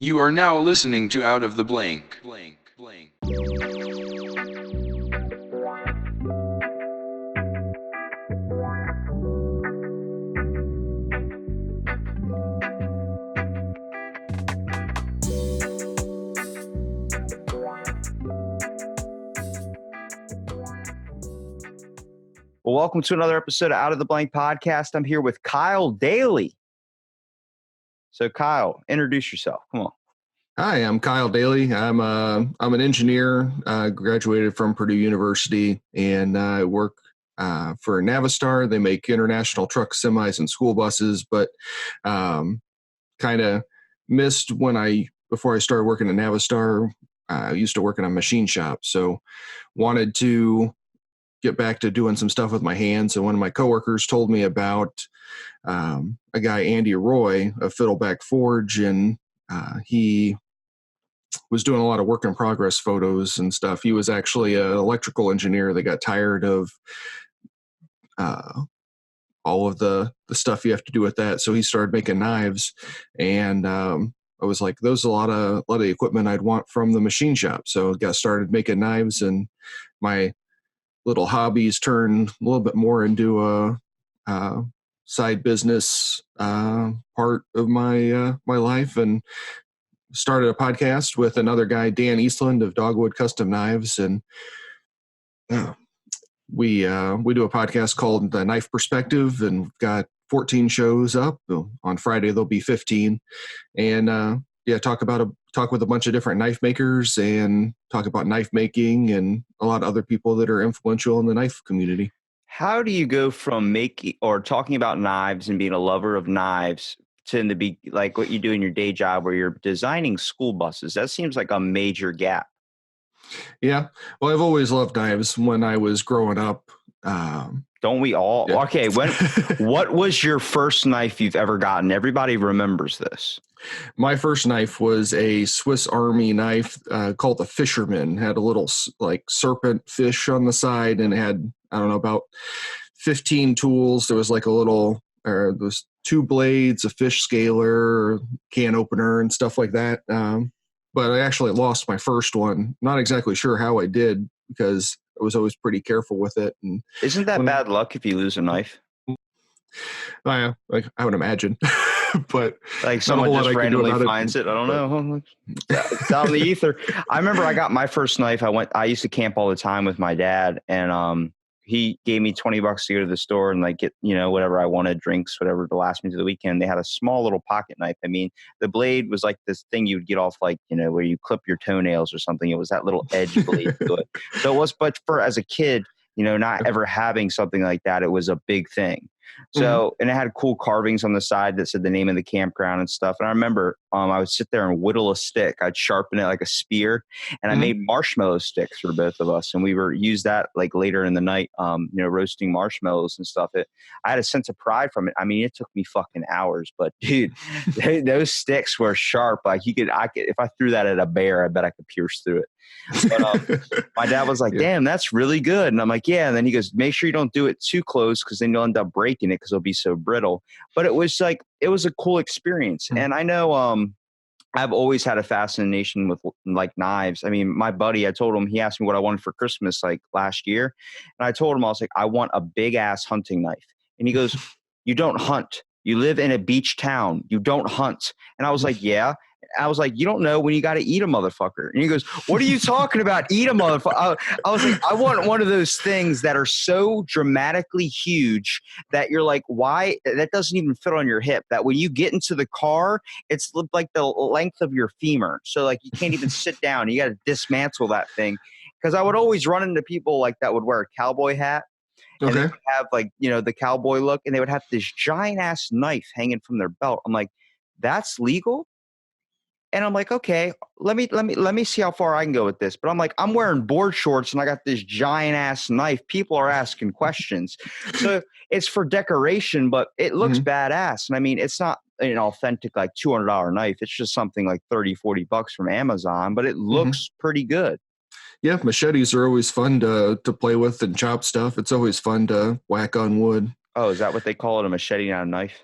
You are now listening to Out of the Blank. Well, welcome to another episode of Out of the Blank podcast. I'm here with Kyle Daly. So, Kyle, introduce yourself. Come on. Hi, I'm Kyle Daly. I'm an engineer. Graduated from Purdue University, and I work for Navistar. They make international truck semis and school buses, but kind of missed before I started working at Navistar. I used to work in a machine shop, so wanted to get back to doing some stuff with my hands. And one of my coworkers told me about a guy, Andy Roy of Fiddleback Forge, and he was doing a lot of work in progress photos and stuff. He was actually an electrical engineer that got tired of all of the stuff you have to do with that. So he started making knives, and I was like, "Those are a lot of the equipment I'd want from the machine shop." So I got started making knives, and my little hobbies turned a little bit more into a side business part of my life, and started a podcast with another guy, Dan Eastland of Dogwood Custom Knives, and we do a podcast called The Knife Perspective, and we've got 14 shows up. On Friday there'll be 15, and talk with a bunch of different knife makers and talk about knife making and a lot of other people that are influential in the knife community. How do you go from making or talking about knives and being a lover of knives to be like what you do in your day job where you're designing school buses? That seems like a major gap. Yeah. Well, I've always loved knives when I was growing up. Don't we all? Yeah. Okay. What was your first knife you've ever gotten? Everybody remembers this. My first knife was a Swiss Army knife called the Fisherman. Had a little like serpent fish on the side, and it had, I don't know, about 15 tools. There was like there's 2 blades, a fish scaler, can opener, and stuff like that. But I actually lost my first one. Not exactly sure how I did, because I was always pretty careful with it. And isn't that bad luck if you lose a knife? I would imagine. But like someone just randomly finds it. I don't know. It's out in the ether. I remember I got my first knife. I used to camp all the time with my dad, and he gave me $20 to go to the store and like get, whatever I wanted, drinks, whatever, to last me to the weekend. They had a small little pocket knife. I mean, the blade was like this thing you would get off, like, where you clip your toenails or something. It was that little edge blade to it. So it was, but as a kid, not ever having something like that, it was a big thing. So, and it had cool carvings on the side that said the name of the campground and stuff. And I remember I would sit there and whittle a stick. I'd sharpen it like a spear, and I made marshmallow sticks for both of us. And we use that like later in the night, roasting marshmallows and stuff. I had a sense of pride from it. I mean, it took me fucking hours, but dude, those sticks were sharp. Like I could, if I threw that at a bear, I bet I could pierce through it. But my dad was like, "Damn, that's really good." And I'm like, "Yeah." And then he goes, "Make sure you don't do it too close, because then you'll end up breaking it because it'll be so brittle." But it was a cool experience. And I know I've always had a fascination with like knives. I mean, my buddy, I told him, he asked me what I wanted for Christmas like last year. And I told him, I was like, "I want a big ass hunting knife." And he goes, "You don't hunt. You live in a beach town. You don't hunt." And I was like, "Yeah." I was like, "You don't know when you got to eat a motherfucker." And he goes, "What are you talking about? Eat a motherfucker?" I was like, "I want one of those things that are so dramatically huge that you're like, why? That doesn't even fit on your hip. That when you get into the car, it's like the length of your femur. So like you can't even sit down. You got to dismantle that thing." Because I would always run into people like that would wear a cowboy hat. And they would have like, the cowboy look, and they would have this giant ass knife hanging from their belt. I'm like, "That's legal?" And I'm like, "Okay, let me see how far I can go with this." But I'm like, I'm wearing board shorts and I got this giant ass knife. People are asking questions. So it's for decoration, but it looks badass. And I mean, it's not an authentic like $200 knife. It's just something like $30-$40 from Amazon, but it looks pretty good. Yeah, machetes are always fun to play with and chop stuff. It's always fun to whack on wood. Oh, is that what they call it? A machete, not a knife?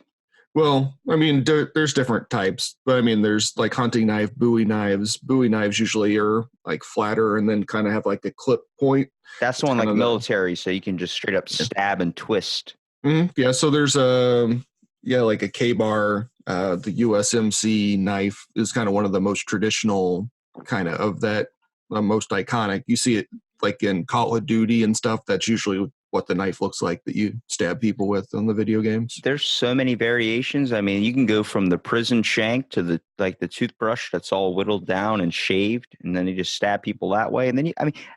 Well, I mean, there's different types, but I mean, there's like hunting knife, Bowie knives. Bowie knives usually are like flatter and then kind of have like a clip point. That's the It's one kind like of military, so you can just straight up stab and twist. Yeah, so there's like a K-bar, the USMC knife is kind of one of the most traditional of that, most iconic. You see it like in Call of Duty and stuff. That's usually what the knife looks like that you stab people with on the video games. There's so many variations. I mean, you can go from the prison shank to the toothbrush that's all whittled down and shaved, and then you just stab people that way. And then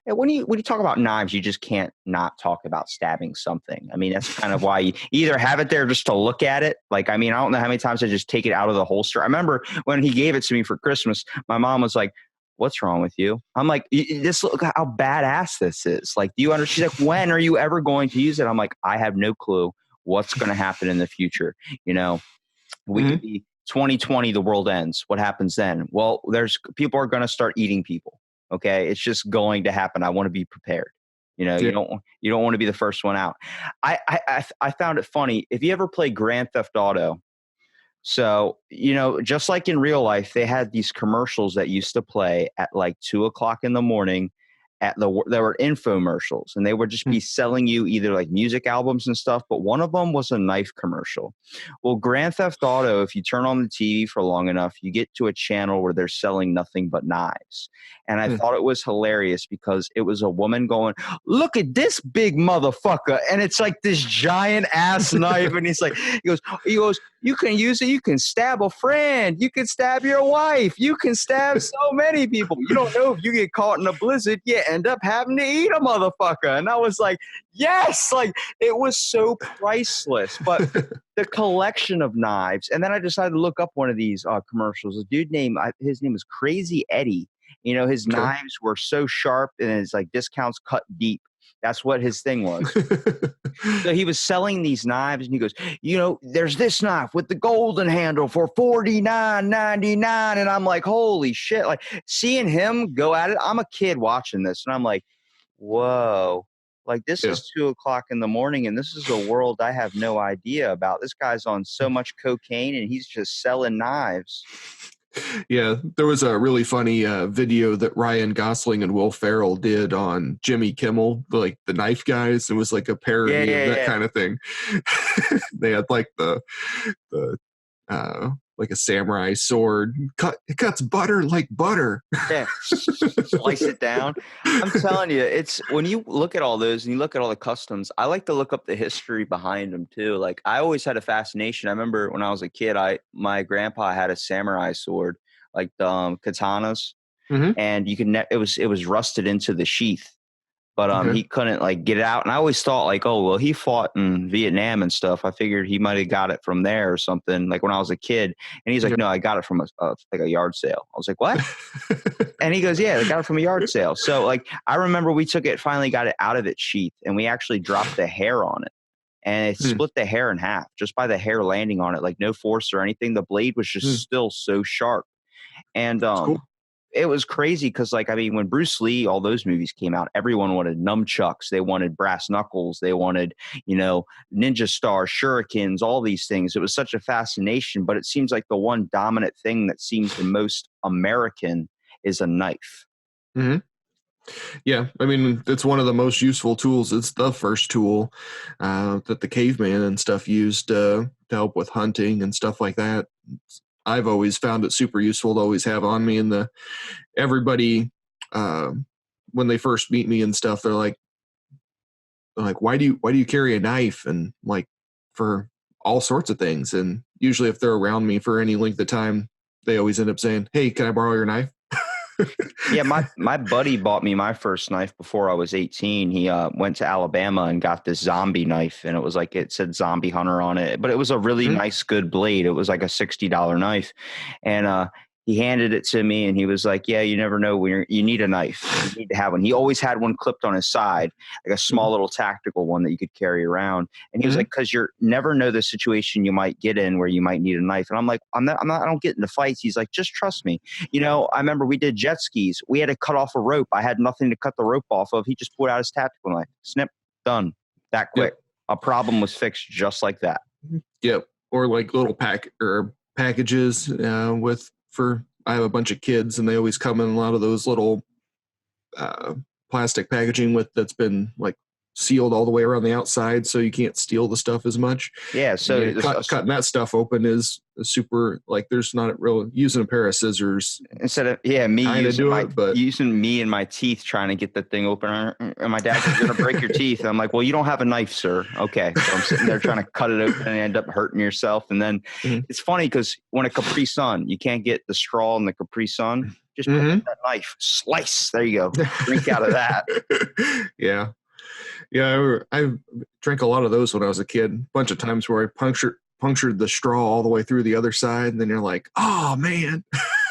when you talk about knives, you just can't not talk about stabbing something. I mean, that's kind of why you either have it there just to look at it. Like, I mean, I don't know how many times I just take it out of the holster. I remember when he gave it to me for Christmas, my mom was like, "What's wrong with you?" I'm like, "This, look how badass this is. Like, do you understand? She's like, when are you ever going to use it?" I'm like, "I have no clue what's going to happen in the future. You know, we could be 2020, the world ends. What happens then? Well, people are going to start eating people. Okay. It's just going to happen. I want to be prepared. You know, Yeah. you don't want to be the first one out. I found it funny. If you ever play Grand Theft Auto, so, just like in real life, they had these commercials that used to play at like 2 o'clock in the morning there were infomercials, and they would just be selling you either like music albums and stuff. But one of them was a knife commercial. Well, Grand Theft Auto, if you turn on the TV for long enough, you get to a channel where they're selling nothing but knives. And I thought it was hilarious because it was a woman going, "Look at this big motherfucker." And it's like this giant ass knife. And he goes, "You can use it. You can stab a friend. You can stab your wife. You can stab so many people. You don't know if you get caught in a blizzard, you end up having to eat a motherfucker." And I was like, yes, like it was so priceless. But the collection of knives. And then I decided to look up one of these commercials. A dude his name was Crazy Eddie. His knives were so sharp, and it's like discounts cut deep. That's what his thing was. So he was selling these knives, and he goes, "There's this knife with the golden handle for $49.99." And I'm like, holy shit. Like, seeing him go at it, I'm a kid watching this, and I'm like, whoa. Like, this is 2 o'clock in the morning, and this is a world I have no idea about. This guy's on so much cocaine, and he's just selling knives. Yeah, there was a really funny video that Ryan Gosling and Will Ferrell did on Jimmy Kimmel, like the knife guys. It was like a parody of that kind of thing. They had like the like a samurai sword. It cuts butter like butter. Yeah, slice it down. I'm telling you, it's when you look at all those and you look at all the customs, I like to look up the history behind them too. Like, I always had a fascination. I remember when I was a kid, my grandpa had a samurai sword, like the katanas, and you could it was rusted into the sheath. But he couldn't like get it out. And I always thought like, oh, well, he fought in Vietnam and stuff. I figured he might have got it from there or something, like when I was a kid. And he's like, "No, I got it from like a yard sale." I was like, "What?" And he goes, "Yeah, I got it from a yard sale." So like, I remember we finally got it out of its sheath, and we actually dropped the hair on it. And it split the hair in half just by the hair landing on it, like no force or anything. The blade was just still so sharp. And cool. It was crazy because, like, I mean, when Bruce Lee, all those movies came out, everyone wanted nunchucks. They wanted brass knuckles. They wanted, ninja stars, shurikens, all these things. It was such a fascination, but it seems like the one dominant thing that seems the most American is a knife. Mm-hmm. Yeah, I mean, it's one of the most useful tools. It's the first tool that the caveman and stuff used to help with hunting and stuff like that. I've always found it super useful to always have on me. And everybody, when they first meet me and stuff, they're like, why do you carry a knife? And like, for all sorts of things. And usually if they're around me for any length of time, they always end up saying, "Hey, can I borrow your knife?" Yeah, my buddy bought me my first knife before I was 18. He went to Alabama and got this zombie knife, and it said Zombie Hunter on it, but it was a really nice, good blade. It was like a $60 knife, and he handed it to me, and he was like, "Yeah, you never know when you need a knife. You need to have one." He always had one clipped on his side, like a small little tactical one that you could carry around. And he was like, "Because you never know the situation you might get in where you might need a knife." And I'm like, I don't get into fights. He's like, "Just trust me." I remember we did jet skis. We had to cut off a rope. I had nothing to cut the rope off of. He just pulled out his tactical knife, snip, done, that quick. Yep. A problem was fixed just like that. Yep. or like little packages I have a bunch of kids and they always come in a lot of those little plastic packaging that's been like sealed all the way around the outside so you can't steal the stuff as much. Yeah, so Cutting that stuff open is super, like there's not real using a pair of scissors instead of using me and my teeth trying to get the thing open, and my dad's like, "You're gonna break your teeth." And I'm like, "Well, you don't have a knife, sir." Okay, so I'm sitting there trying to cut it open and end up hurting yourself. And then it's funny because when a Capri Sun, you can't get the straw in the Capri Sun. Just pick up that knife, slice. There you go. Drink out of that. Yeah. Yeah, I drank a lot of those when I was a kid. A bunch of times where I punctured the straw all the way through the other side, and then you're like, "Oh man."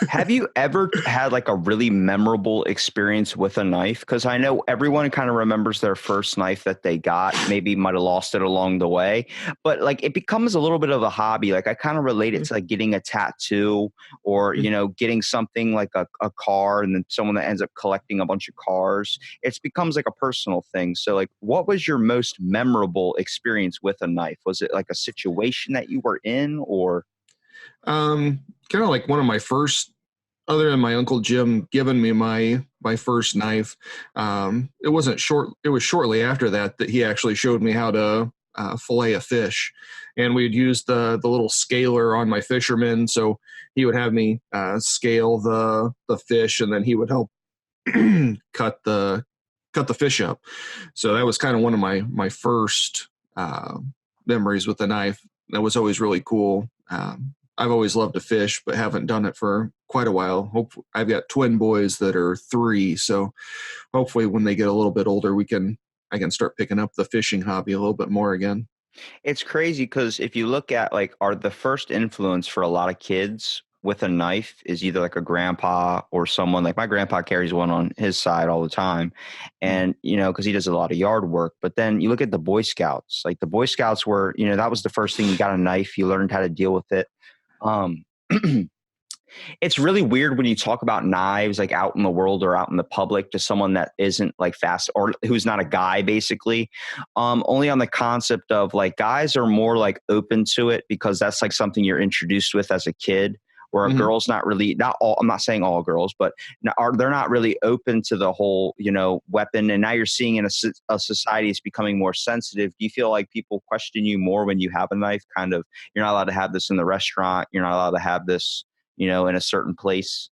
Have you ever had like a really memorable experience with a knife? Because I know everyone kind of remembers their first knife that they got, maybe might have lost it along the way, but like it becomes a little bit of a hobby. Like I kind of relate it to like getting a tattoo or, getting something like a car, and then someone that ends up collecting a bunch of cars. It becomes like a personal thing. So like, what was your most memorable experience with a knife? Was it like a situation that you were in, or? Kind of like one of my first, other than my Uncle Jim giving me my first knife. It was shortly after that he actually showed me how to fillet a fish, and we'd use the little scaler on my fisherman. So he would have me scale the fish, and then he would help cut the fish up. So that was kind of one of my first memories with the knife. That was always really cool. I've always loved to fish, but haven't done it for quite a while. I've got twin boys that are 3, so hopefully when they get a little bit older, I can start picking up the fishing hobby a little bit more again. It's crazy because if you look at like the first influence for a lot of kids with a knife is either like a grandpa or someone like my grandpa carries one on his side all the time. And, because he does a lot of yard work. But then you look at the Boy Scouts, like the Boy Scouts were, that was the first thing. You got a knife, you learned how to deal with it. It's really weird when you talk about knives like out in the world or out in the public to someone that isn't like fast or who's not a guy, basically. Only on the concept of like guys are more like open to it because that's like something you're introduced with as a kid. Where a girl's not all, I'm not saying all girls, but they're not really open to the whole, weapon. And now you're seeing in a society is becoming more sensitive. Do you feel like people question you more when you have a knife? Kind of, you're not allowed to have this in the restaurant. You're not allowed to have this, in a certain place.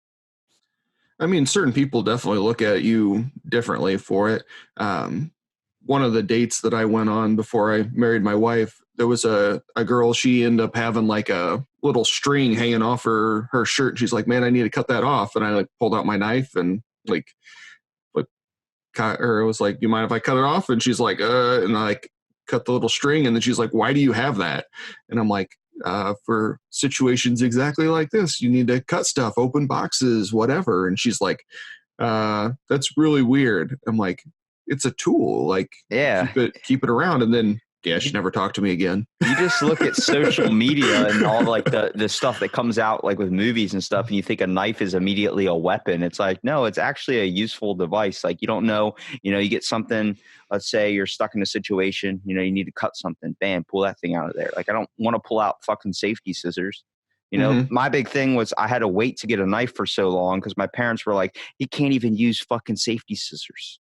I mean, certain people definitely look at you differently for it. One of the dates that I went on before I married my wife, there was a girl, she ended up having like a little string hanging off her shirt. She's like, "Man, I need to cut that off." And I like pulled out my knife and like cut her. I was like, "Do you mind if I cut it off?" And she's like, and I like cut the little string. And then she's like, "Why do you have that?" And I'm like, for situations exactly like this, you need to cut stuff, open boxes, whatever. And she's like, "That's really weird." I'm like, "It's a tool. Like, yeah, keep it around." And then, yeah, she never talked to me again. You just look at social media and all like the stuff that comes out like with movies and stuff, and you think a knife is immediately a weapon. It's like, no, it's actually a useful device. Like you don't know, you get something, let's say you're stuck in a situation, you need to cut something, bam, pull that thing out of there. Like I don't want to pull out fucking safety scissors. My big thing was I had to wait to get a knife for so long because my parents were like, "He can't even use fucking safety scissors."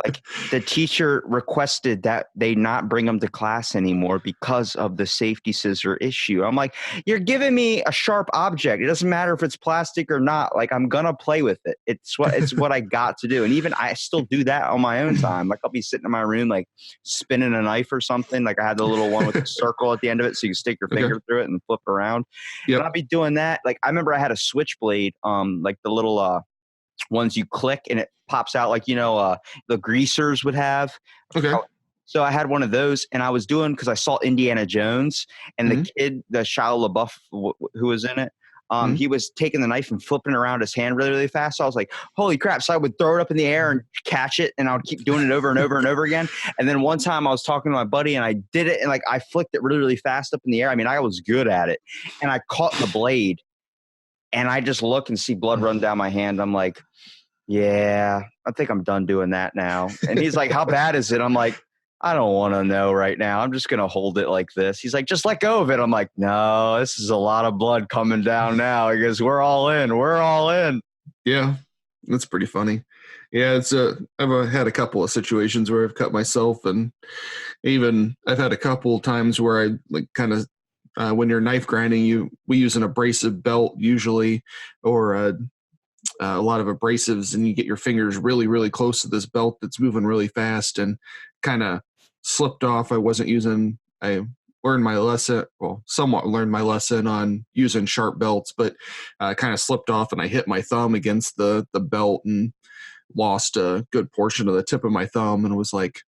Like the teacher requested that they not bring them to class anymore because of the safety scissor issue. I'm like, you're giving me a sharp object. It doesn't matter if it's plastic or not. Like I'm gonna play with it. It's what I got to do. And even I still do that on my own time. Like I'll be sitting in my room, like spinning a knife or something. Like I had the little one with a circle at the end of it, so you can stick your finger through it and flip around. Yep. And I'll be doing that. Like I remember I had a switchblade, like the little ones you click and it pops out like the greasers would have. Okay. So I had one of those, and I was doing because I saw Indiana Jones, and the kid, the Shia LaBeouf who was in it, he was taking the knife and flipping around his hand really, really fast. So I was like, "Holy crap!" So I would throw it up in the air and catch it, and I would keep doing it over and over and over again. And then one time I was talking to my buddy, and I did it, and like I flicked it really, really fast up in the air. I mean, I was good at it, and I caught the blade. And I just look and see blood run down my hand. I'm like, "Yeah, I think I'm done doing that now." And he's like, "How bad is it?" I'm like, I don't want to know right now. I'm just going to hold it like this. He's like, just let go of it. I'm like, no, this is a lot of blood coming down now. He goes, we're all in. We're all in. Yeah, that's pretty funny. Yeah, I've had a couple of situations where I've cut myself, and even I've had a couple of times where I like kind of when you're knife grinding, we use an abrasive belt usually, or a lot of abrasives, and you get your fingers really, really close to this belt that's moving really fast, and kind of slipped off. I learned my lesson, well, somewhat learned my lesson on using sharp belts, but kind of slipped off, and I hit my thumb against the belt and lost a good portion of the tip of my thumb, and was like,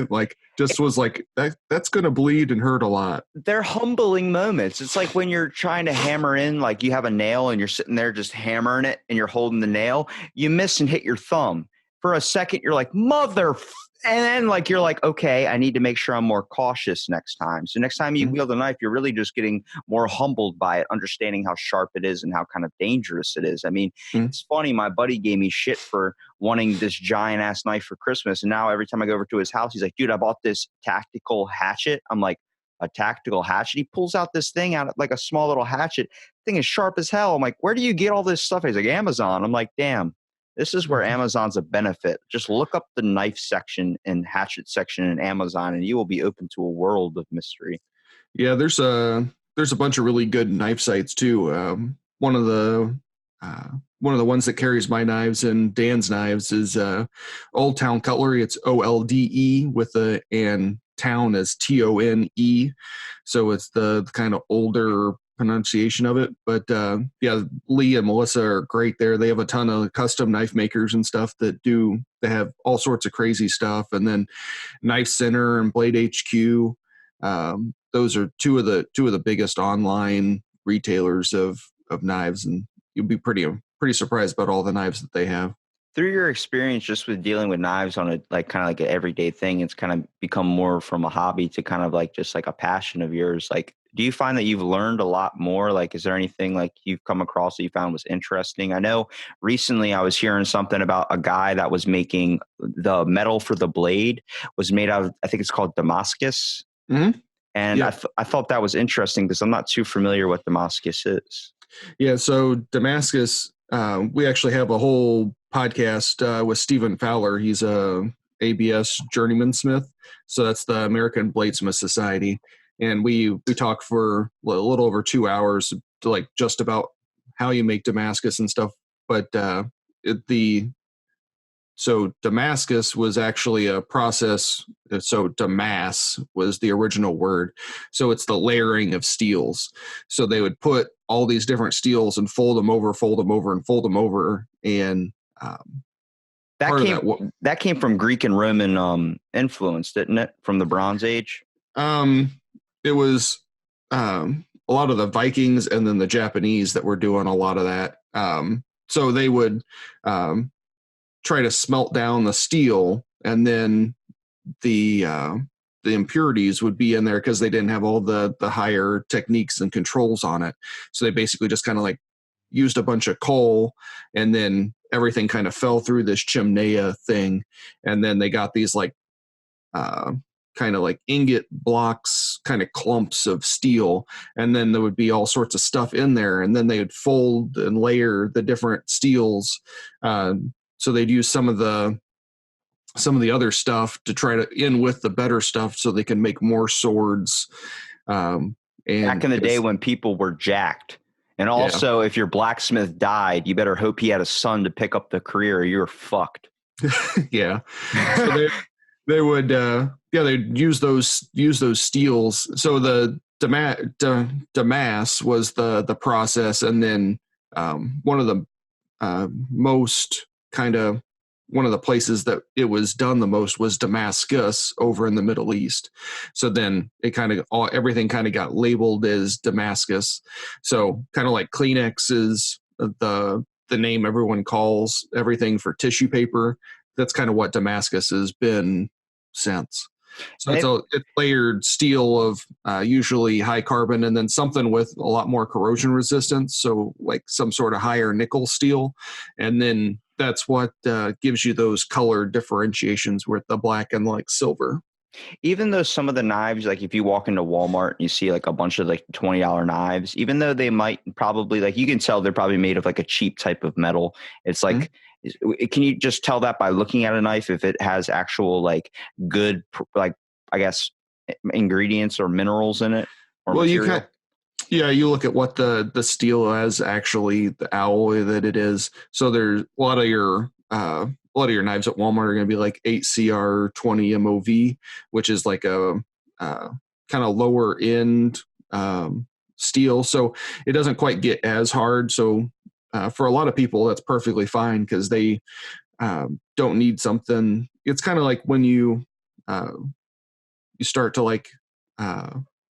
like just was like that's gonna bleed and hurt a lot. They're humbling moments. It's like when you're trying to hammer in, like you have a nail and you're sitting there just hammering it and you're holding the nail, you miss and hit your thumb. For a second, you're like, and then like you're like, okay, I need to make sure I'm more cautious next time. So next time you wield a knife, you're really just getting more humbled by it, understanding how sharp it is and how kind of dangerous it is. I mean, It's funny. My buddy gave me shit for wanting this giant ass knife for Christmas. And now every time I go over to his house, he's like, dude, I bought this tactical hatchet. I'm like, a tactical hatchet? He pulls out this thing out like a small little hatchet. Thing is sharp as hell. I'm like, where do you get all this stuff? He's like, Amazon. I'm like, damn. This is where Amazon's a benefit. Just look up the knife section and hatchet section in Amazon, and you will be open to a world of mystery. Yeah, there's a bunch of really good knife sites too. One of the ones that carries my knives and Dan's knives is Old Town Cutlery. It's OLDE with the and town as TONE. So it's the kind of older pronunciation of it, but yeah, Lee and Melissa are great there. They have a ton of custom knife makers and stuff they have all sorts of crazy stuff. And then Knife Center and Blade HQ, those are two of the biggest online retailers of knives, and you'll be pretty surprised about all the knives that they have. Through your experience just with dealing with knives on a like kind of like an everyday thing, it's kind of become more from a hobby to kind of like just like a passion of yours. Like, do you find that you've learned a lot more? Like, is there anything like you've come across that you found was interesting? I know recently I was hearing something about a guy that was making the metal for the blade was made out of, I think it's called Damascus. Mm-hmm. And yeah. I thought that was interesting because I'm not too familiar what Damascus is. Yeah. So Damascus, we actually have a whole podcast with Stephen Fowler. He's a ABS journeyman smith. So that's the American Bladesmith Society. And we talked for a little over 2 hours to like just about how you make Damascus and stuff. But so Damascus was actually a process. So Damas was the original word. So it's the layering of steels. So they would put all these different steels and fold them over, and fold them over. And that came from Greek and Roman influence, didn't it? From the Bronze Age? It was a lot of the Vikings and then the Japanese that were doing a lot of that. So they would try to smelt down the steel, and then the impurities would be in there because they didn't have all the higher techniques and controls on it. So they basically just kind of like used a bunch of coal, and then everything kind of fell through this chimeneia thing. And then they got these like kind of like ingot blocks, kind of clumps of steel. And then there would be all sorts of stuff in there. And then they would fold and layer the different steels. So they'd use some of the other stuff to try to in with the better stuff so they can make more swords. And back in the day when people were jacked. And also, if your blacksmith died, you better hope he had a son to pick up the career or you're fucked. Yeah. So they would they'd use those steels. So the Damas was the process, and then one of the one of the places that it was done the most was Damascus over in the Middle East. So then it everything kind of got labeled as Damascus. So kind of like Kleenex is the name everyone calls everything for tissue paper. That's kind of what Damascus has been since. So it's layered steel of usually high carbon, and then something with a lot more corrosion resistance. So like some sort of higher nickel steel, and then that's what gives you those color differentiations with the black and like silver. Even though some of the knives, like if you walk into Walmart and you see like a bunch of like $20 knives, even though they might probably like, you can tell they're probably made of like a cheap type of metal. It's like, can you just tell that by looking at a knife if it has actual like good, like I guess ingredients or minerals in it or Well, material? you look at what the steel has actually, the alloy that it is. So there's a lot of your knives at Walmart are going to be like 8CR20 MOV, which is like a kind of lower end steel. So it doesn't quite get as hard. So for a lot of people, that's perfectly fine because they don't need something. It's kind of like when you start to like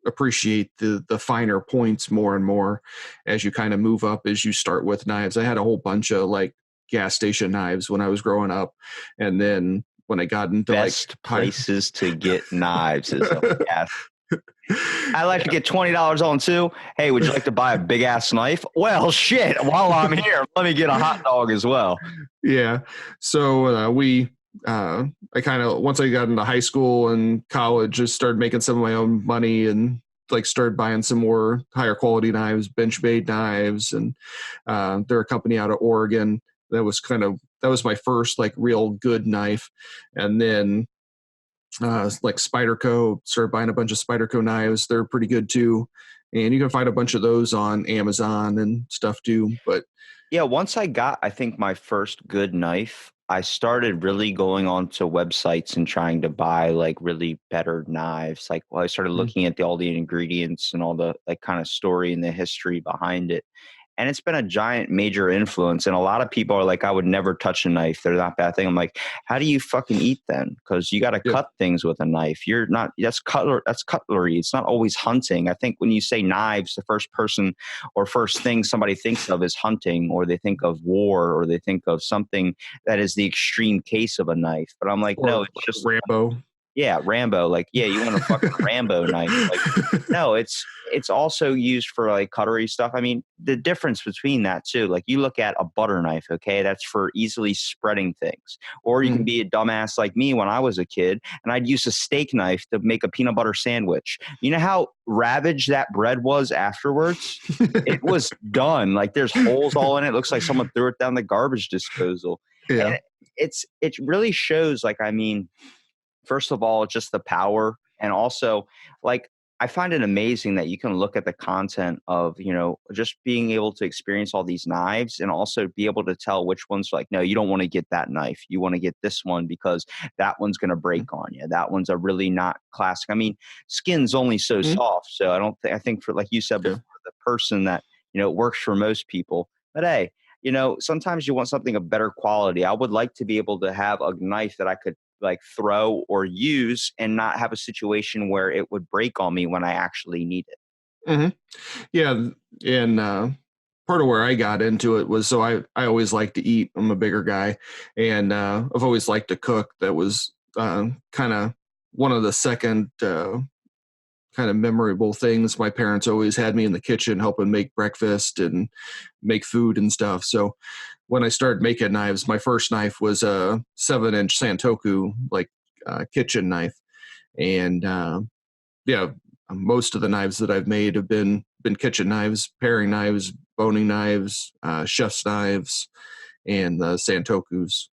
appreciate the finer points more and more as you kind of move up, as you start with knives. I had a whole bunch of like gas station knives when I was growing up, and then when I got into Best like places to get knives is a gas. I like to get $20 on too. Hey, would you like to buy a big ass knife? Well, shit. While I'm here, let me get a hot dog as well. Yeah. So I kind of, once I got into high school and college, just started making some of my own money and like started buying some more higher quality knives, bench made knives. And they're a company out of Oregon. That was my first like real good knife. And then like Spyderco, started buying a bunch of Spyderco knives. They're pretty good too. And you can find a bunch of those on Amazon and stuff too. But yeah, once I got, I think, my first good knife, I started really going onto websites and trying to buy like really better knives. Like, well, I started looking at all the ingredients and all the like kind of story and the history behind it. And it's been a giant major influence. And a lot of people are like, I would never touch a knife. They're not bad thing. I'm like, how do you fucking eat then? Because you got to cut things with a knife. You're not, that's cutlery. It's not always hunting. I think when you say knives, the first person or first thing somebody thinks of is hunting, or they think of war, or they think of something that is the extreme case of a knife. But I'm like, no, it's just Rambo. yeah, Rambo. Like, yeah, you want a fucking Rambo knife. Like, no, it's also used for like cutlery stuff. I mean, the difference between that too, like you look at a butter knife, okay, that's for easily spreading things. Or you can be a dumbass like me when I was a kid and I'd use a steak knife to make a peanut butter sandwich. You know how ravaged that bread was afterwards? It was done. Like there's holes all in it. It looks like someone threw it down the garbage disposal. Yeah. And it really shows, like, I mean, first of all, just the power. And also, like, I find it amazing that you can look at the content of, you know, just being able to experience all these knives and also be able to tell which ones like, no, you don't want to get that knife. You want to get this one because that one's going to break on you. That one's a really not classic. I mean, skin's only so soft. So I think for, like you said before, the person that, you know, works for most people. But hey, you know, sometimes you want something of better quality. I would like to be able to have a knife that I could like throw or use and not have a situation where it would break on me when I actually need it. Yeah. And part of where I got into it was, so I always like to eat. I'm a bigger guy, and I've always liked to cook. That was kind of one of the second kind of memorable things. My parents always had me in the kitchen helping make breakfast and make food and stuff. So when I started making knives, my first knife was a 7-inch Santoku, like kitchen knife. And yeah, most of the knives that I've made have been kitchen knives, paring knives, boning knives, chef's knives, and Santokus.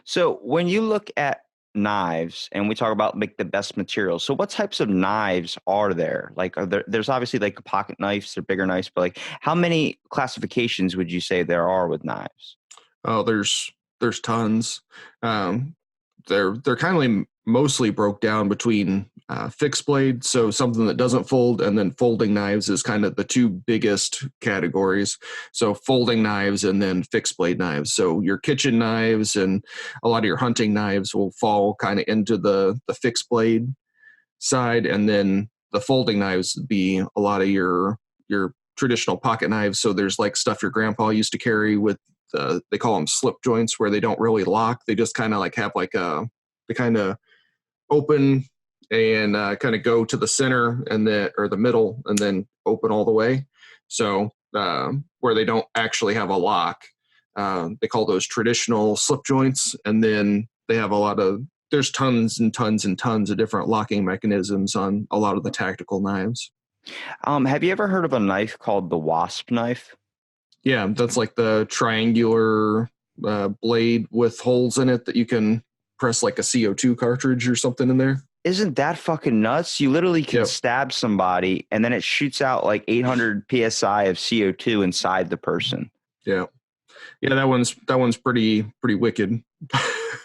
So when you look at knives and we talk about make the best materials, so what types of knives are there? Like, there's obviously like pocket knives, they're bigger knives, but like how many classifications would you say there are with knives? Oh, there's tons. They're kind of mostly broke down between fixed blade, so something that doesn't fold, and then folding knives is kind of the two biggest categories. So folding knives and then fixed blade knives. So your kitchen knives and a lot of your hunting knives will fall kind of into the fixed blade side, and then the folding knives would be a lot of your traditional pocket knives. So there's like stuff your grandpa used to carry with they call them slip joints, where they don't really lock. They just kind of like have like they kind of open and kind of go to the center and then, or the middle, and then open all the way. So where they don't actually have a lock. They call those traditional slip joints, and then they have there's tons and tons and tons of different locking mechanisms on a lot of the tactical knives. Have you ever heard of a knife called the wasp knife? Yeah, that's like the triangular blade with holes in it that you can press like a CO2 cartridge or something in there. Isn't that fucking nuts? You literally can Yep. stab somebody and then it shoots out like 800 psi of CO2 inside the person. Yeah. Yeah, that one's pretty wicked.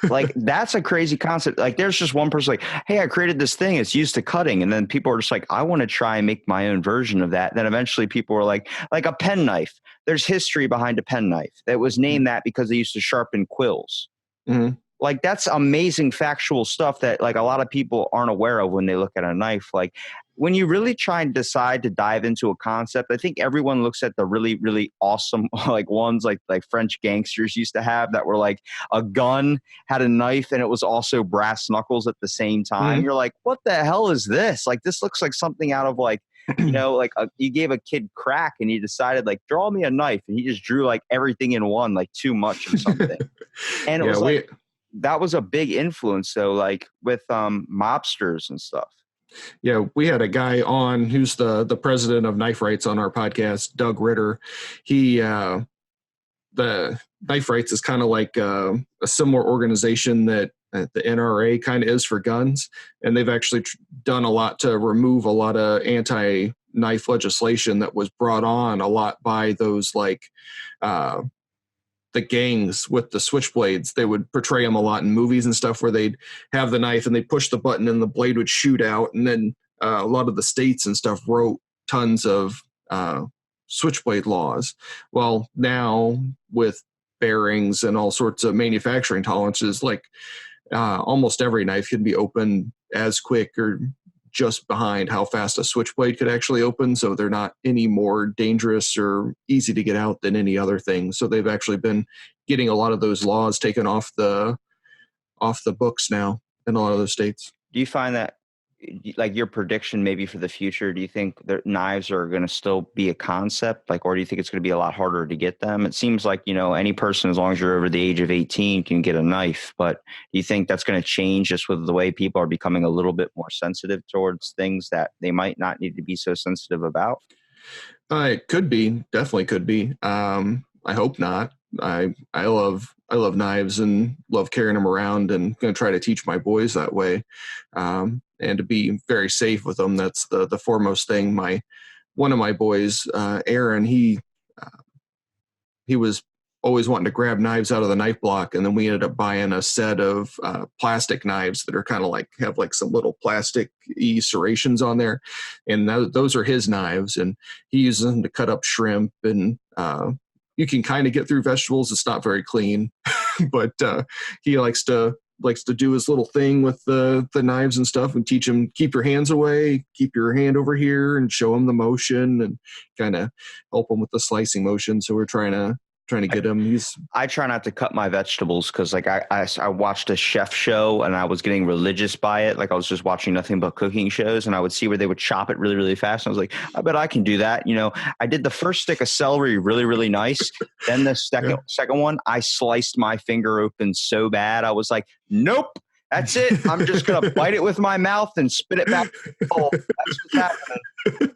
Like, that's a crazy concept. Like, there's just one person like, hey, I created this thing. It's used to cutting. And then people are just like, I want to try and make my own version of that. And then eventually people were like a pen knife. There's history behind a pen knife that was named that because they used to sharpen quills. Mm-hmm. Like, that's amazing factual stuff that like a lot of people aren't aware of when they look at a knife. Like, when you really try and decide to dive into a concept, I think everyone looks at the really, really awesome like ones like French gangsters used to have that were like a gun had a knife and it was also brass knuckles at the same time. Mm-hmm. You're like, what the hell is this? Like, this looks like something out of like, you know, like you gave a kid crack and he decided like, draw me a knife, and he just drew like everything in one, like too much or something. And it was like, that was a big influence though, like with mobsters and stuff. Yeah, we had a guy on who's the president of Knife Rights on our podcast, Doug Ritter. He the Knife Rights is kind of like a similar organization that the NRA kind of is for guns, and they've actually done a lot to remove a lot of anti-knife legislation that was brought on a lot by those like the gangs with the switchblades. They would portray them a lot in movies and stuff where they'd have the knife and they'd push the button and the blade would shoot out. And then a lot of the states and stuff wrote tons of switchblade laws. Well, now with bearings and all sorts of manufacturing tolerances, like almost every knife can be opened as quick or just behind how fast a switchblade could actually open, so they're not any more dangerous or easy to get out than any other thing. So they've actually been getting a lot of those laws taken off the books now in a lot of those states. Do you find that, like, your prediction maybe for the future, do you think that knives are going to still be a concept, like, or do you think it's going to be a lot harder to get them? It seems like, you know, any person, as long as you're over the age of 18, can get a knife, but do you think that's going to change just with the way people are becoming a little bit more sensitive towards things that they might not need to be so sensitive about? It could be, definitely could be. I hope not. I love knives and love carrying them around, and going to try to teach my boys that way, and to be very safe with them. That's the foremost thing. One of my boys, Aaron, he was always wanting to grab knives out of the knife block, and then we ended up buying a set of plastic knives that are kind of like have like some little plastic-y serrations on there, and those are his knives, and he uses them to cut up shrimp, and you can kind of get through vegetables. It's not very clean, but he likes to do his little thing with the knives and stuff, and teach him, keep your hands away, keep your hand over here, and show him the motion and kind of help him with the slicing motion. So we're trying to get him. I try not to cut my vegetables because like I watched a chef show and I was getting religious by it. Like I was just watching nothing but cooking shows, and I would see where they would chop it really, really fast. And I was like, I bet I can do that. You know, I did the first stick of celery really, really nice. Then the second one, I sliced my finger open so bad. I was like, nope. That's it. I'm just going to bite it with my mouth and spit it back. Oh, that's what's happening.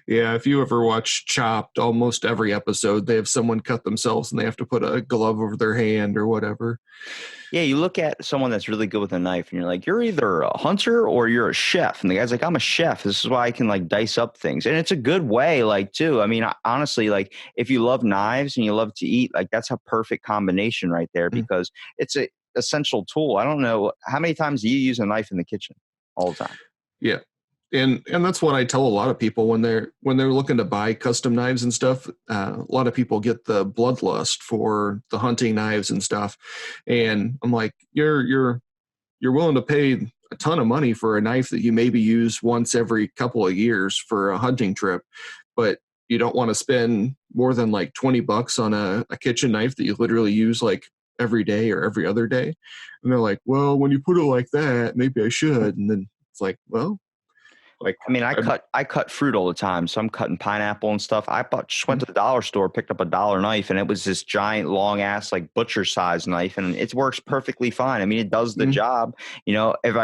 Yeah, if you ever watch Chopped, almost every episode, they have someone cut themselves and they have to put a glove over their hand or whatever. Yeah, you look at someone that's really good with a knife and you're like, you're either a hunter or you're a chef. And the guy's like, I'm a chef. This is why I can like dice up things. And it's a good way, like, too. I mean, honestly, like if you love knives and you love to eat, like that's a perfect combination right there, because it's a essential tool. I don't know, how many times do you use a knife in the kitchen? All the time. Yeah. And that's what I tell a lot of people when they're looking to buy custom knives and stuff. A lot of people get the bloodlust for the hunting knives and stuff, and I'm like, you're willing to pay a ton of money for a knife that you maybe use once every couple of years for a hunting trip, but you don't want to spend more than like $20 on a kitchen knife that you literally use like every day or every other day. And they're like, well, when you put it like that, maybe I should. And then it's like, well, Like, I mean, I cut fruit all the time, so I'm cutting pineapple and stuff. Just went to the dollar store, picked up a dollar knife, and it was this giant, long ass, like butcher size knife, and it works perfectly fine. I mean, it does the job. You know, if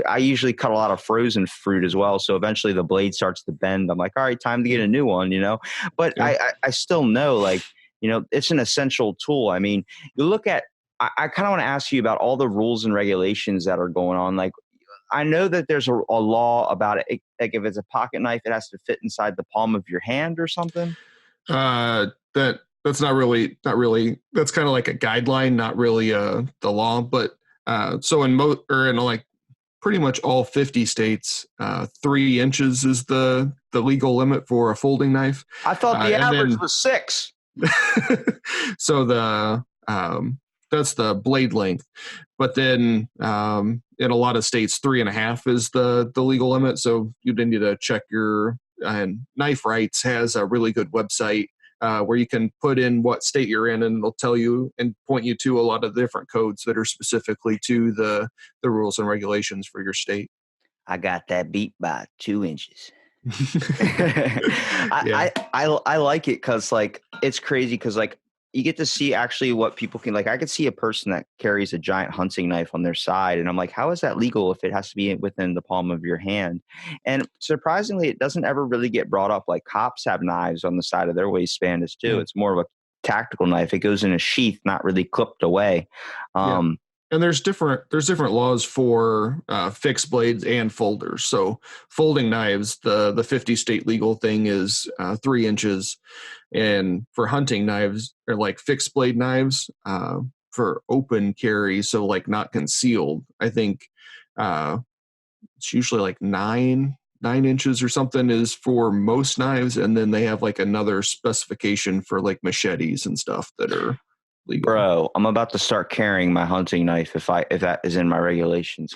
I usually cut a lot of frozen fruit as well, so eventually the blade starts to bend. I'm like, all right, time to get a new one. You know, but I still know, like, you know, it's an essential tool. I mean, you look at. I kind of want to ask you about all the rules and regulations that are going on, like. I know that there's a law about it. Like if it's a pocket knife, it has to fit inside the palm of your hand or something. That's not really. That's kind of like a guideline, not really the law. But so in like pretty much all 50 states, 3 inches is the legal limit for a folding knife. I thought the average was 6. So that's the blade length, but then in a lot of states 3.5 is the legal limit. So you then need to check your Knife Rights has a really good website where you can put in what state you're in, and they'll tell you and point you to a lot of different codes that are specifically to the rules and regulations for your state. I got that beat by 2 inches. Yeah. I like it because, like, it's crazy because, like, you get to see actually what people can, like, I could see a person that carries a giant hunting knife on their side, and I'm like, how is that legal if it has to be within the palm of your hand? And surprisingly, it doesn't ever really get brought up. Like, cops have knives on the side of their waistband as too. It's more of a tactical knife. It goes in a sheath, not really clipped away. And there's different laws for fixed blades and folders. So folding knives, the 50 state legal thing is 3 inches, and for hunting knives or like fixed blade knives for open carry, so like not concealed, I think it's usually like 9 inches or something is for most knives, and then they have like another specification for like machetes and stuff that are legal. Bro, I'm about to start carrying my hunting knife if that is in my regulations.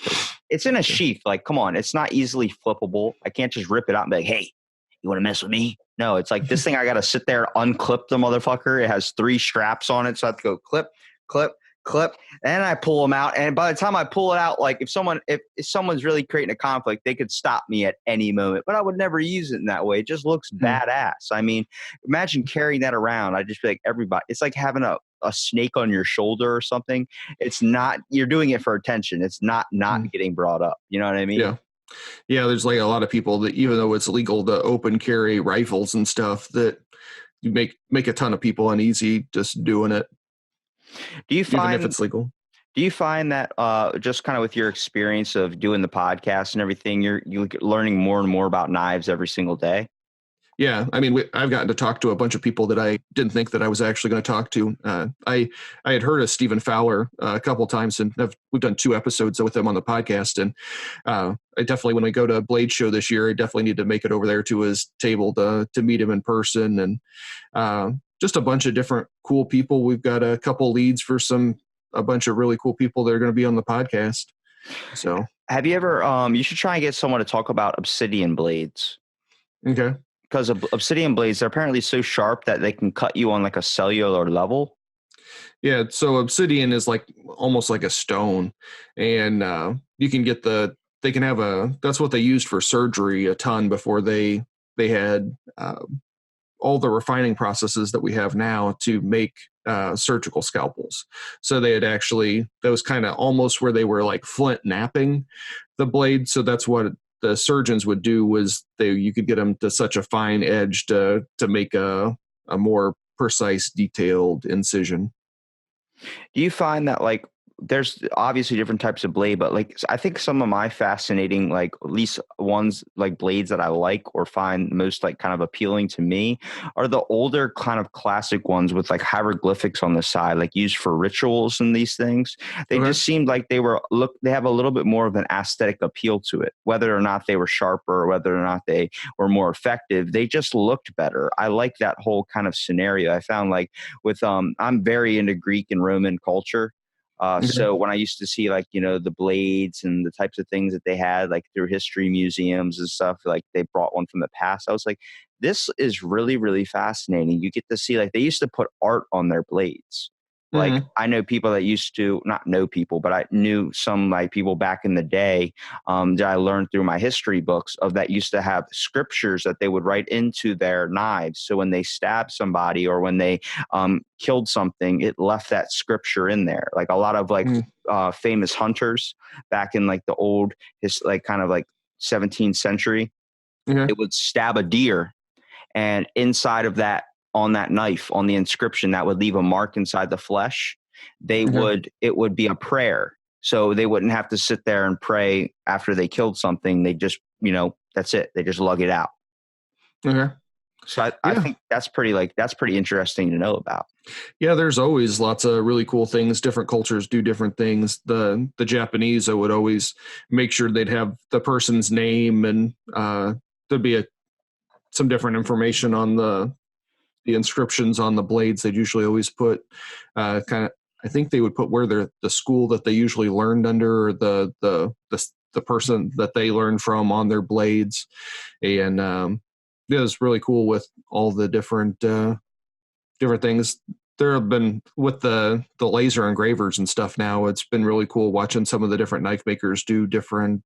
It's in a sheath. Like, come on, it's not easily flippable. I can't just rip it out and be like, hey, you want to mess with me? No, it's like this thing. I got to sit there, unclip the motherfucker. It has 3 straps on it, so I have to go clip, clip, clip, and I pull them out. And by the time I pull it out, like if someone's really creating a conflict, they could stop me at any moment. But I would never use it in that way. It just looks badass. I mean, imagine carrying that around. I just feel like everybody. It's like having a snake on your shoulder or something. It's not. You're doing it for attention. It's not getting brought up. You know what I mean? Yeah. There's like a lot of people that, even though it's legal to open carry rifles and stuff, that you make a ton of people uneasy just doing it. Even if it's legal? Do you find that just kind of with your experience of doing the podcast and everything, you're learning more and more about knives every single day? Yeah, I mean, I've gotten to talk to a bunch of people that I didn't think that I was actually going to talk to. I had heard of Stephen Fowler a couple of times, and we've done 2 episodes with him on the podcast. And I definitely, when I go to Blade Show this year, I definitely need to make it over there to his table to meet him in person. And just a bunch of different cool people. We've got a couple leads for a bunch of really cool people that are going to be on the podcast. So, have you ever? You should try and get someone to talk about obsidian blades. Okay. Because obsidian blades are apparently so sharp that they can cut you on like a cellular level. Yeah, so obsidian is like almost like a stone, and you can get they can have that's what they used for surgery a ton before they had all the refining processes that we have now to make surgical scalpels. So they had actually, those kind of almost where they were like flint napping the blade. So that's what the surgeons would do, was you could get them to such a fine edge to make a more precise, detailed incision. Do you find that, like, there's obviously different types of blade, but like I think some of my fascinating, like at least ones like blades that I like or find most like kind of appealing to me are the older kind of classic ones with like hieroglyphics on the side, like used for rituals and these things. They just seemed like they have a little bit more of an aesthetic appeal to it, whether or not they were sharper or whether or not they were more effective. They just looked better. I like that whole kind of scenario. I found like with I'm very into Greek and Roman culture. So when I used to see like, you know, the blades and the types of things that they had like through history museums and stuff, like they brought one from the past, I was like, this is really, really fascinating. You get to see, like, they used to put art on their blades. Like Mhm. I know people that used to not know people, but I knew some like people back in the day that I learned through my history books of that used to have scriptures that they would write into their knives. So when they stabbed somebody or when they killed something, it left that scripture in there. Like a lot of like Mhm. famous hunters back in like the old, like kind of like 17th century, Okay. it would stab a deer, and inside of that, on that knife, on the inscription that would leave a mark inside the flesh, Okay. it would be a prayer. So they wouldn't have to sit there and pray after they killed something. They just, that's it. They just lug it out. Okay. So I Yeah. think that's pretty interesting to know about. Yeah, there's always lots of really cool things. Different cultures do different things. The Japanese, I would always make sure they'd have the person's name, and there'd be some different information on the inscriptions on the blades. They'd usually always put kind of. I think they would put where the school that they usually learned under, or the person that they learned from on their blades, and yeah, it's really cool with all the different things. There have been with the laser engravers and stuff now. It's been really cool watching some of the different knife makers do different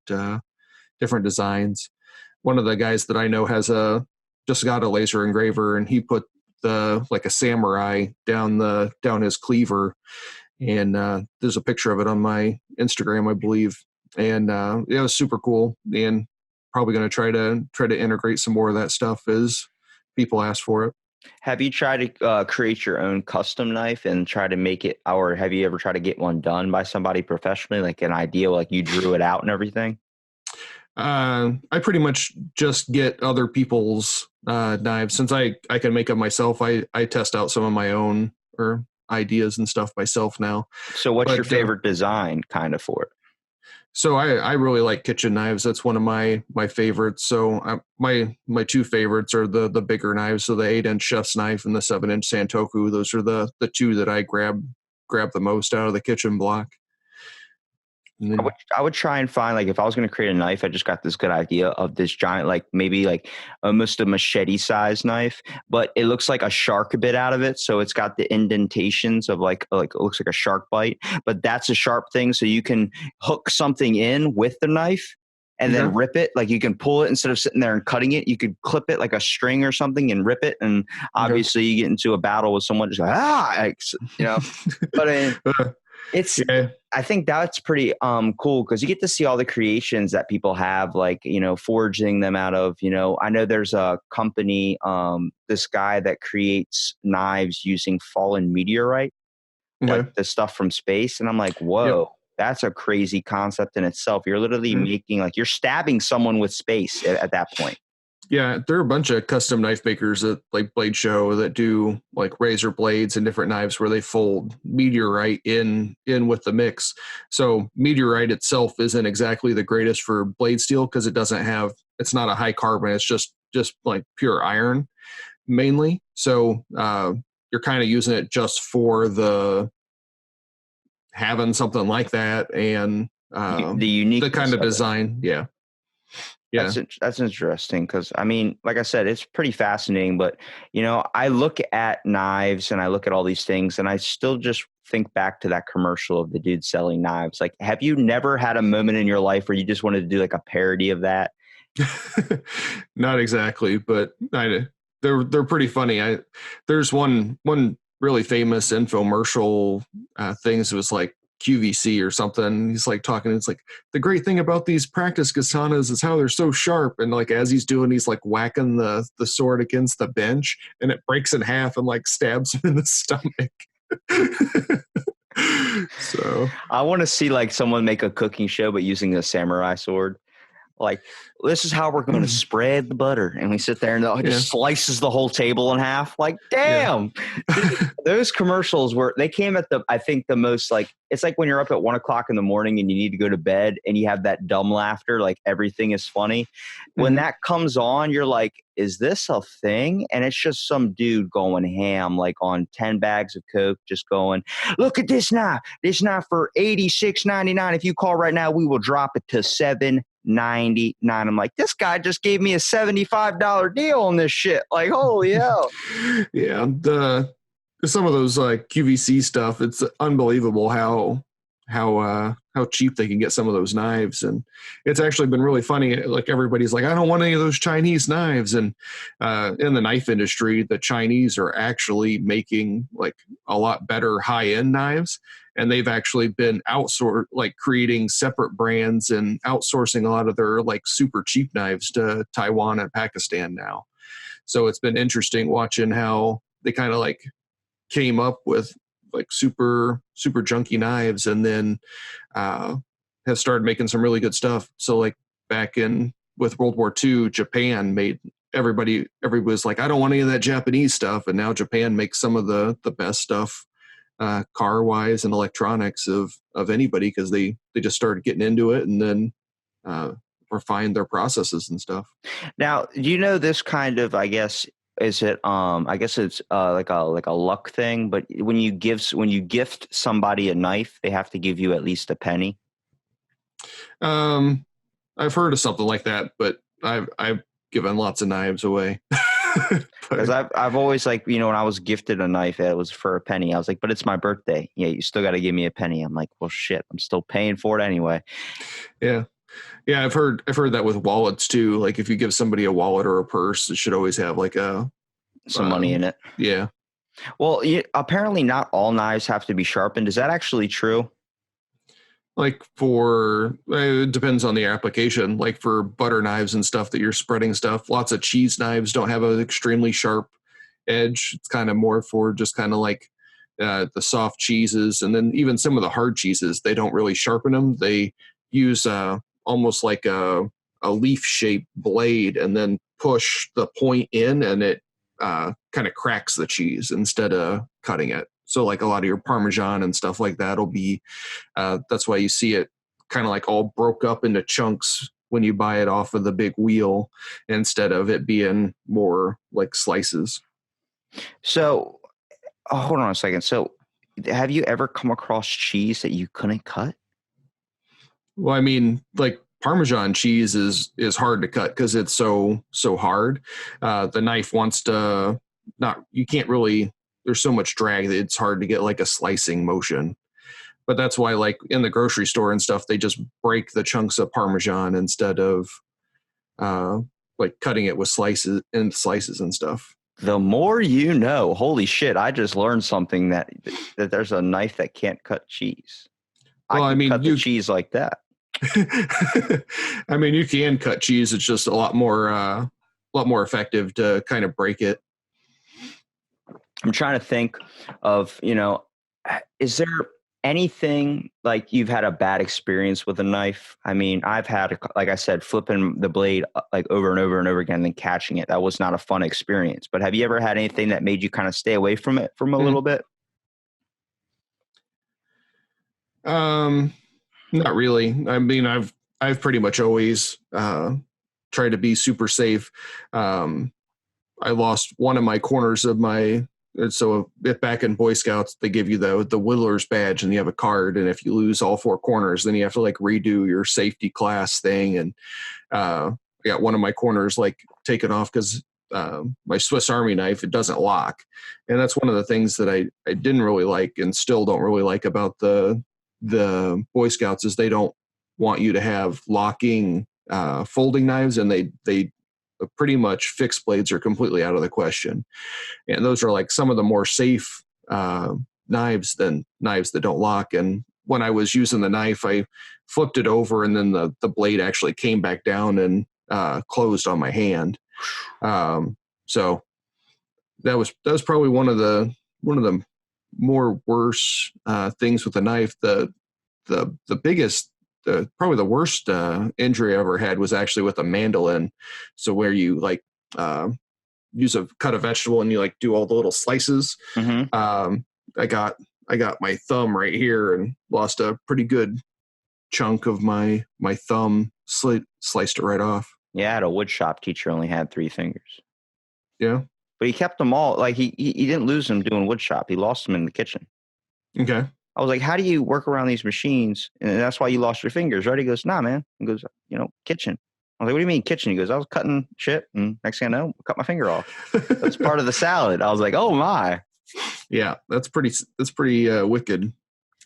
designs. One of the guys that I know just got a laser engraver, and he put the like a samurai down his cleaver, and there's a picture of it on my Instagram, I believe. And yeah, it was super cool, and probably going to try to integrate some more of that stuff as people ask for it. Have you tried to create your own custom knife and try to make it, or have you ever tried to get one done by somebody professionally, like an idea, like you drew it out and everything? I pretty much just get other people's knives. Since I can make them myself. I test out some of my own or ideas and stuff myself now. So what's your But favorite design kind of for it? so I really like kitchen knives. That's one of my favorites. So my two favorites are the bigger knives. So the 8-inch chef's knife and the 7-inch Santoku. Those are the two that I grab the most out of the kitchen block. And I would then, I would try and find, like, if I was going to create a knife, I just got this good idea of this giant, like maybe like almost a machete size knife, but it looks like a shark bit out of it. So it's got the indentations of like it looks like a shark bite, but that's a sharp thing. So you can hook something in with the knife and then okay. rip it. Like you can pull it instead of sitting there and cutting it. You could clip it like a string or something and rip it. And Okay. obviously you get into a battle with someone just like, but it's, Yeah. I think that's pretty cool because you get to see all the creations that people have, like, forging them out of, I know there's a company, this guy that creates knives using fallen meteorite, like Okay. the stuff from space. And I'm like, Yep. whoa, that's a crazy concept in itself. You're literally Yeah. making, like, you're stabbing someone with space at that point. Yeah, there are a bunch of custom knife makers at like Blade Show that do like razor blades and different knives where they fold meteorite in with the mix. So meteorite itself isn't exactly the greatest for blade steel because it's not a high carbon. It's just like pure iron mainly. So you're kind of using it just for the having something like that and The the kind uniqueness of of it. design. Yeah, yeah. That's interesting because, I mean, like I said, it's pretty fascinating. But I look at knives and I look at all these things, and I still just think back to that commercial of the dude selling knives. Like, have you never had a moment in your life where you just wanted to do like a parody of that? Not exactly, but they're pretty funny. There's one really famous infomercial things. It was like QVC or something. He's like talking. It's like the great thing about these practice katanas is how they're so sharp. And like as he's doing, he's like whacking the sword against the bench, and it breaks in half and like stabs him in the stomach. So I want to see like someone make a cooking show, but using a samurai sword. Like, this is how we're going to spread the butter. And we sit there and it yeah, just slices the whole table in half. Like, yeah. damn. Dude, those commercials they came at I think the most, like, it's like when you're up at 1 o'clock in the morning and you need to go to bed and you have that dumb laughter, like everything is funny. When Mhm. that comes on, you're like, is this a thing? And it's just some dude going ham, like on 10 bags of Coke, just going, look at this knife. This knife for $86.99. If you call right now, we will drop it to $7.99. I'm like, this guy just gave me a $75 deal on this shit. Like, holy hell. Yeah, some of those QVC stuff, it's unbelievable how cheap they can get some of those knives. And it's actually been really funny. Like everybody's like, I don't want any of those Chinese knives. And in the knife industry, the Chinese are actually making like a lot better high-end knives. And they've actually been like creating separate brands and outsourcing a lot of their like super cheap knives to Taiwan and Pakistan now. So it's been interesting watching how they kind of like came up with like super junky knives, and then have started making some really good stuff. So like back in with World War II, Japan made everybody was like, I don't want any of that Japanese stuff, and now Japan makes some of the best stuff car wise and electronics of anybody, because they just started getting into it and then refined their processes and stuff. Now, you know, this kind of, I guess, is it? I guess it's like a luck thing. But when you gift somebody a knife, they have to give you at least a penny. I've heard of something like that, but I've given lots of knives away. Because I've always, like, you know, when I was gifted a knife, it was for a penny. I was like, but it's my birthday. Yeah, you still got to give me a penny. I'm like, well, shit, I'm still paying for it anyway. Yeah. I've heard that with wallets too. Like if you give somebody a wallet or a purse, it should always have like some money in it. Yeah. Well, apparently not all knives have to be sharpened. Is that actually true? Like it depends on the application. Like for butter knives and stuff that you're spreading stuff, lots of cheese knives don't have an extremely sharp edge. It's kind of more for just kind of like the soft cheeses. And then even some of the hard cheeses, they don't really sharpen them. They use almost like a leaf shaped blade and then push the point in, and it kind of cracks the cheese instead of cutting it. So like a lot of your Parmesan and stuff like that will be, that's why you see it kind of like all broke up into chunks when you buy it off of the big wheel, instead of it being more like slices. So hold on a second. So have you ever come across cheese that you couldn't cut? Well, I mean, like Parmesan cheese is hard to cut because it's so hard. The knife wants to you can't really, there's so much drag that it's hard to get like a slicing motion. But that's why, like in the grocery store and stuff, they just break the chunks of Parmesan instead of like cutting it with slices and stuff. The more you know. Holy shit! I just learned something, that there's a knife that can't cut cheese. Well, I mean, cut the cheese like that. I mean, you can cut cheese. It's just a lot more effective to kind of break it. I'm trying to think of, you know, is there anything like you've had a bad experience with a knife? I mean, I've had, like I said, flipping the blade like over and over and over again and then catching it. That was not a fun experience. But have you ever had anything that made you kind of stay away from it from a little bit? Not really. I mean, I've pretty much always tried to be super safe. I lost one of my corners of my. So if back in Boy Scouts, they give you the whittler's badge and you have a card. And if you lose all four corners, then you have to like redo your safety class thing. And I got one of my corners like taken off because my Swiss Army knife, it doesn't lock. And that's one of the things that I didn't really like and still don't really like about the Boy Scouts is they don't want you to have locking folding knives, and they pretty much fixed blades are completely out of the question. And those are like some of the more safe knives than knives that don't lock. And when I was using the knife, I flipped it over and then the blade actually came back down and closed on my hand. So that was probably one of the more worse things with the knife. The biggest, probably the worst injury I ever had was actually with a mandolin. So where you like cut a vegetable and you like do all the little slices. Mm-hmm. I got my thumb right here and lost a pretty good chunk of my thumb. Sliced it right off. Yeah, I had a wood shop teacher, only had 3 fingers. Yeah, but he kept them all. Like he didn't lose them doing wood shop. He lost them in the kitchen. Okay. I was like, how do you work around these machines? And that's why you lost your fingers, right? He goes, nah, man. He goes, kitchen. I was like, what do you mean kitchen? He goes, I was cutting shit, and next thing I know, I cut my finger off. That's part of the salad. I was like, oh my. Yeah, that's pretty wicked.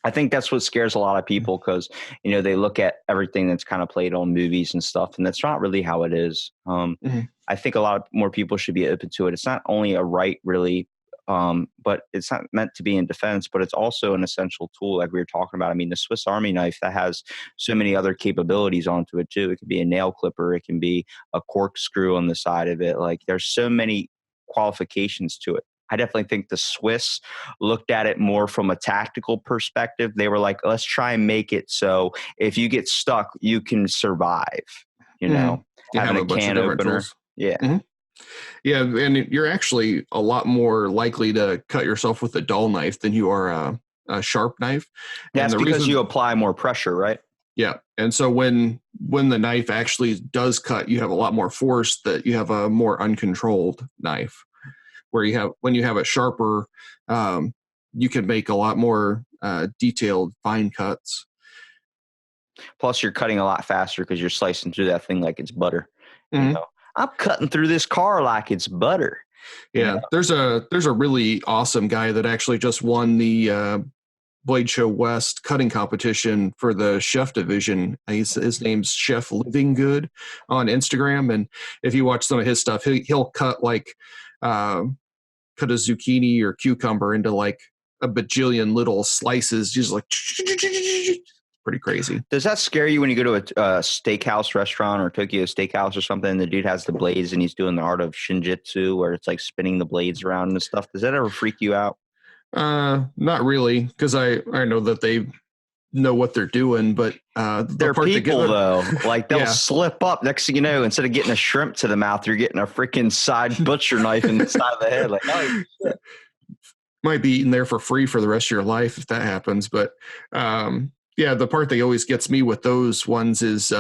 I think that's what scares a lot of people because, they look at everything that's kind of played on movies and stuff, and that's not really how it is. Mhm. I think a lot more people should be open to it. It's not only a right, really, but it's not meant to be in defense, but it's also an essential tool, like we were talking about. I mean, the Swiss Army knife that has so many other capabilities onto it too. It can be a nail clipper, it can be a corkscrew on the side of it. Like there's so many qualifications to it. I definitely think the Swiss looked at it more from a tactical perspective. They were like, let's try and make it so if you get stuck, you can survive, You having have a a bunch of can different opener. tools. Yeah. Mhm. Yeah, and you're actually a lot more likely to cut yourself with a dull knife than you are a sharp knife. And That's the because reason, you apply more pressure, right? yeah, and so when the knife actually does cut, you have a lot more force that you have a more uncontrolled knife. When you have a sharper, you can make a lot more detailed fine cuts. Plus, you're cutting a lot faster because you're slicing through that thing like it's butter. Mhm. I'm cutting through this car like it's butter. Yeah, there's a really awesome guy that actually just won the Blade Show West cutting competition for the chef division. His name's Chef Living Good on Instagram, and if you watch some of his stuff, he'll cut like cut a zucchini or cucumber into like a bajillion little slices, just like pretty crazy. Does that scare you when you go to a steakhouse restaurant or Tokyo Steakhouse or something, and the dude has the blades and he's doing the art of shinjitsu where it's like spinning the blades around and stuff? Does that ever freak you out? Not really, because I know that they know what they're doing, but the They're part that people, though. Like, they'll yeah, slip up. Next thing you know, instead of getting a shrimp to the mouth, you're getting a freaking side butcher knife in the side of the head. Like, oh, shit. might be eating there for free for the rest of your life if that happens. But yeah, the part that always gets me with those ones is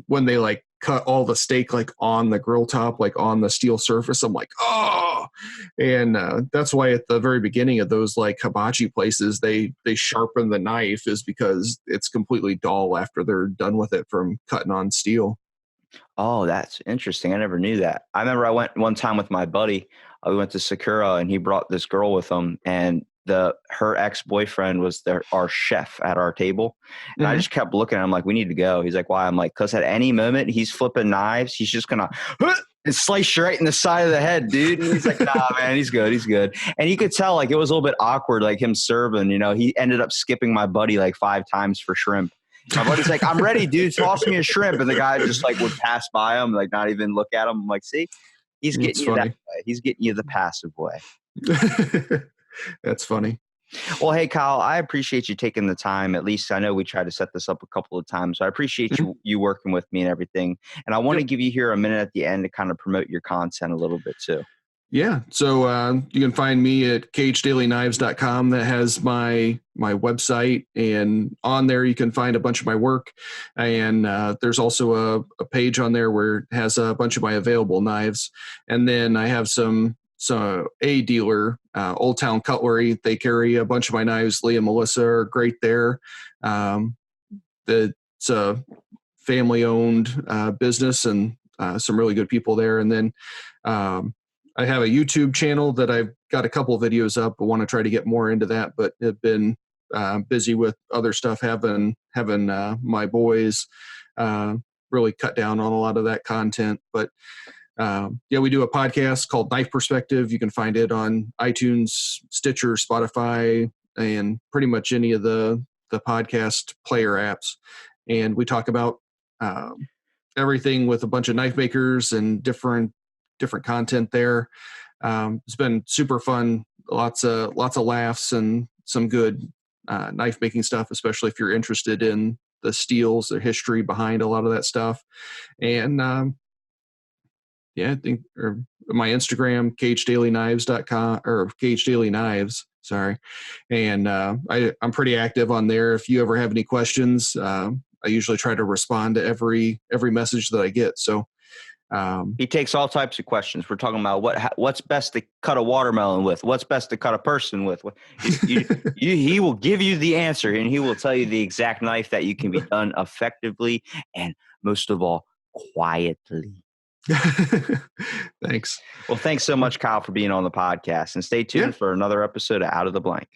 when they like cut all the steak like on the grill top, like on the steel surface. I'm like, oh, and that's why at the very beginning of those like hibachi places, they sharpen the knife is because it's completely dull after they're done with it from cutting on steel. Oh, that's interesting. I never knew that. I remember I went one time with my buddy. We went to Sakura and he brought this girl with him, and her ex-boyfriend was our chef at our table. And I Mhm. just kept looking at him like, we need to go. He's like, why? I'm like, because at any moment he's flipping knives. He's just gonna and slice you right in the side of the head, dude. And he's like, nah, man, he's good. He's good. And you could tell like it was a little bit awkward, like him serving, he ended up skipping my buddy like 5 times for shrimp. My buddy's like, I'm ready, dude. Toss me a shrimp. And the guy just like would pass by him, like not even look at him. I'm like, see, he's It's getting you that funny. way. He's getting you the passive way. That's funny. Well, hey, Kyle, I appreciate you taking the time. At least I know we tried to set this up a couple of times. So I appreciate Mhm. you working with me and everything. And I want to Yep. give you here a minute at the end to kind of promote your content a little bit too. Yeah. So you can find me at cagedailyKnives.com. That has my website, and on there you can find a bunch of my work. And there's also a page on there where it has a bunch of my available knives. And then I have a dealer, Old Town Cutlery. They carry a bunch of my knives. Lee and Melissa are great there. It's a family owned business, and some really good people there. And then I have a YouTube channel that I've got a couple of videos up. I want to try to get more into that, but have been busy with other stuff, having my boys really cut down on a lot of that content. But yeah, we do a podcast called Knife Perspective. You can find it on iTunes, Stitcher, Spotify, and pretty much any of the podcast player apps. And we talk about everything with a bunch of knife makers and different content there. It's been super fun. Lots of laughs and some good knife making stuff, especially if you're interested in the steels, the history behind a lot of that stuff. And yeah, I think my Instagram, cagedailyKnives.com or Cage Daily Knives. Sorry. And I'm pretty active on there. If you ever have any questions, I usually try to respond to every message that I get. So He takes all types of questions. We're talking about what's best to cut a watermelon with, what's best to cut a person with. He will give you the answer, and he will tell you the exact knife that you can be done effectively and most of all quietly. Thanks. Well, thanks so much, Kyle, for being on the podcast, and stay tuned for another episode of Out of the Blank.